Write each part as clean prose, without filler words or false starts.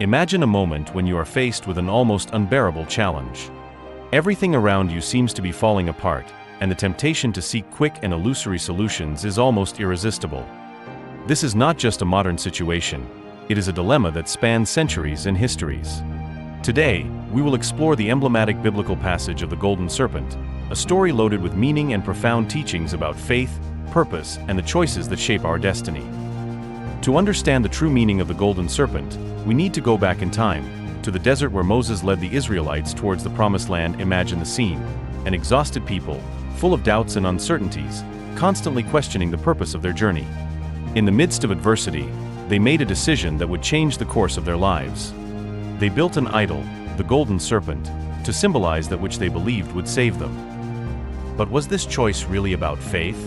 Imagine a moment when you are faced with an almost unbearable challenge. Everything around you seems to be falling apart, and the temptation to seek quick and illusory solutions is almost irresistible. This is not just a modern situation, it is a dilemma that spans centuries and histories. Today, we will explore the emblematic biblical passage of the Golden Serpent, a story loaded with meaning and profound teachings about faith, purpose, and the choices that shape our destiny. To understand the true meaning of the Golden Serpent, we need to go back in time, to the desert where Moses led the Israelites towards the Promised Land. Imagine the scene: an exhausted people, full of doubts and uncertainties, constantly questioning the purpose of their journey. In the midst of adversity, they made a decision that would change the course of their lives. They built an idol, the Golden Serpent, to symbolize that which they believed would save them. But was this choice really about faith?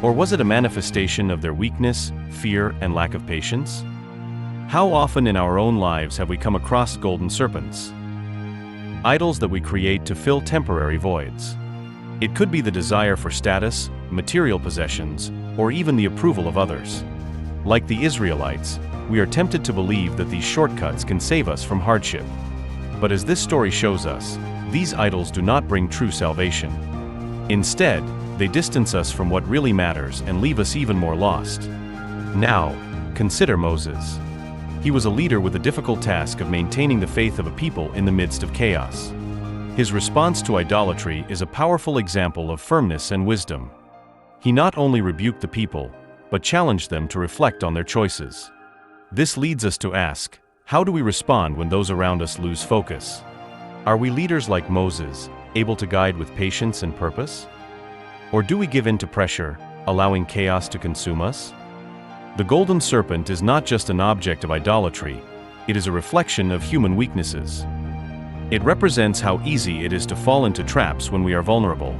Or was it a manifestation of their weakness, fear, and lack of patience? How often in our own lives have we come across golden serpents? Idols that we create to fill temporary voids. It could be the desire for status, material possessions, or even the approval of others. Like the Israelites, we are tempted to believe that these shortcuts can save us from hardship. But as this story shows us, these idols do not bring true salvation. Instead, they distance us from what really matters and leave us even more lost. Now, consider Moses. He was a leader with the difficult task of maintaining the faith of a people in the midst of chaos. His response to idolatry is a powerful example of firmness and wisdom. He not only rebuked the people, but challenged them to reflect on their choices. This leads us to ask, how do we respond when those around us lose focus? Are we leaders like Moses, able to guide with patience and purpose? Or do we give in to pressure, allowing chaos to consume us? The Golden Serpent is not just an object of idolatry, it is a reflection of human weaknesses. It represents how easy it is to fall into traps when we are vulnerable.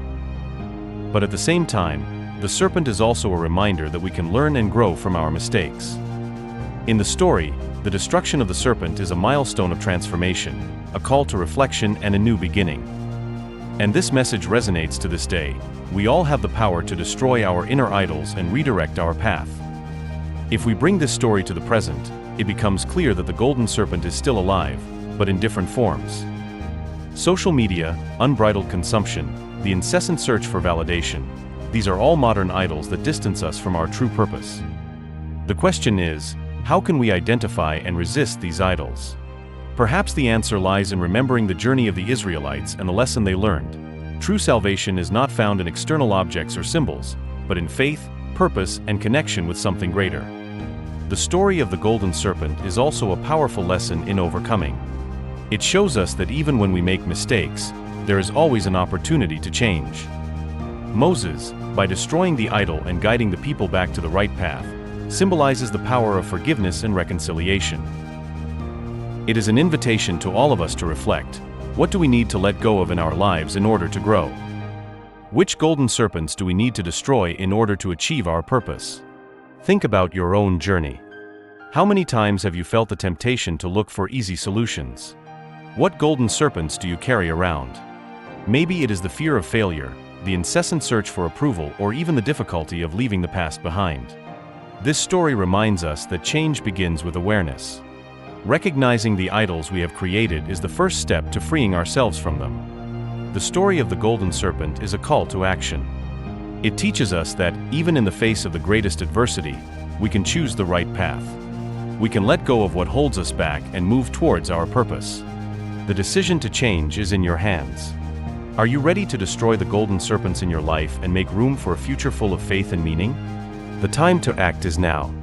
But at the same time, the serpent is also a reminder that we can learn and grow from our mistakes. In the story, the destruction of the serpent is a milestone of transformation, a call to reflection and a new beginning. And this message resonates to this day. We all have the power to destroy our inner idols and redirect our path. If we bring this story to the present, it becomes clear that the Golden Serpent is still alive, but in different forms. Social media, unbridled consumption, the incessant search for validation, these are all modern idols that distance us from our true purpose. The question is, how can we identify and resist these idols? Perhaps the answer lies in remembering the journey of the Israelites and the lesson they learned. True salvation is not found in external objects or symbols, but in faith, purpose, and connection with something greater. The story of the Golden Serpent is also a powerful lesson in overcoming. It shows us that even when we make mistakes, there is always an opportunity to change. Moses, by destroying the idol and guiding the people back to the right path, symbolizes the power of forgiveness and reconciliation. It is an invitation to all of us to reflect, what do we need to let go of in our lives in order to grow? Which golden serpents do we need to destroy in order to achieve our purpose? Think about your own journey. How many times have you felt the temptation to look for easy solutions? What golden serpents do you carry around? Maybe it is the fear of failure, the incessant search for approval, or even the difficulty of leaving the past behind. This story reminds us that change begins with awareness. Recognizing the idols we have created is the first step to freeing ourselves from them. The story of the Golden Serpent is a call to action. It teaches us that, even in the face of the greatest adversity, we can choose the right path. We can let go of what holds us back and move towards our purpose. The decision to change is in your hands. Are you ready to destroy the golden serpents in your life and make room for a future full of faith and meaning? The time to act is now.